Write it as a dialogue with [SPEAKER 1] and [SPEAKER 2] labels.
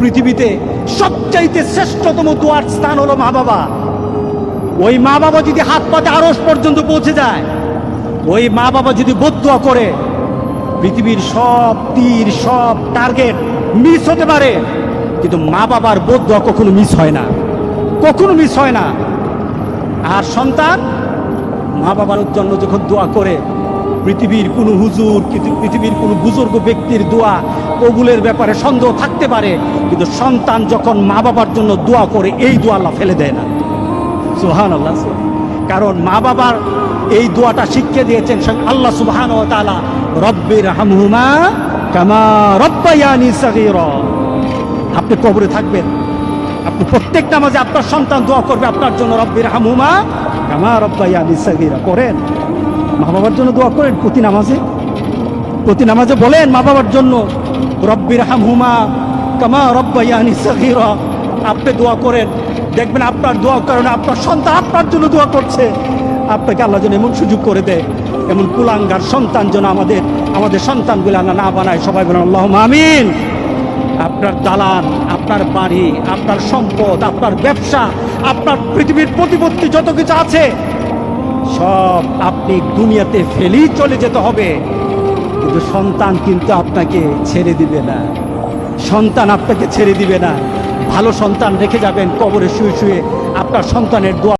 [SPEAKER 1] পৃথিবীতে সবচাইতে শ্রেষ্ঠতম দোয়ার স্থান হলো মা বাবা। ওই মা বাবা যদি হাত পাতে আরশ পর্যন্ত পৌঁছে যায়, ওই মা বাবা যদি বদদুয়া করে, পৃথিবীর সব তীর সব টার্গেট মিস হতে পারে, কিন্তু মা বাবার বদদুয়া কখনো মিস হয় না, কখনো মিস হয় না। আর সন্তান মা বাবার জন্য যখন দোয়া করে, পৃথিবীর কোনো হুজুর, পৃথিবীর কোনো বুজুর্গ ব্যক্তির দোয়া কবুলের ব্যাপারে সন্দেহ থাকতে পারে, কিন্তু সন্তান যখন মা বাবার জন্য দোয়া করে, এই দোয়া আল্লাহ ফেলে দেয় না। সুবহানাল্লাহ। কারণ মা বাবার এই দোয়াটা শিখিয়ে দিয়েছেন আল্লাহ সুবহানাহু ওয়া তাআলা, রব্বির হামহুমা কামা রব্বায়ানি সগীরা। আপনি কবরে থাকবেন, আপনি প্রত্যেক নামাজে আপনার সন্তান দোয়া করবে আপনার জন্য, রব্বির হামহুমা কামা রব্বায়ানি সগীরা। করেন, মা বাবার জন্য দোয়া করেন প্রতি নামাজে বলেন মা বাবার জন্য, রব্বির হামহুমা কামা রব্বায়ানি সগীরা। আপনি দোয়া করেন, দেখবেন আপনার দোয়ার কারণে আপনার সন্তান আপনার জন্য দোয়া করছে। আপনাকে আল্লাহ যেন এমন সুযোগ করে দেয়, এমন কুলাঙ্গার সন্তান যেন আমাদের সন্তানগুলো আল্লাহ না বানায়। সবাই বলেন আল্লাহুম্মা আমিন। আপনার দালান, আপনার বাড়ি, আপনার সম্পদ, আপনার ব্যবসা, আপনার পৃথিবীর প্রতিপত্তি যত কিছু আছে, সব আপনি দুনিয়াতে ফেলেই চলে যেতে হবে, কিন্তু সন্তান কিন্তু আপনাকে ছেড়ে দিবে না। সন্তান আপনাকে ছেড়ে দিবে না। ভালো সন্তান রেখে যাবেন, কবরে শুয়ে শুয়ে আপনার সন্তানের দোয়া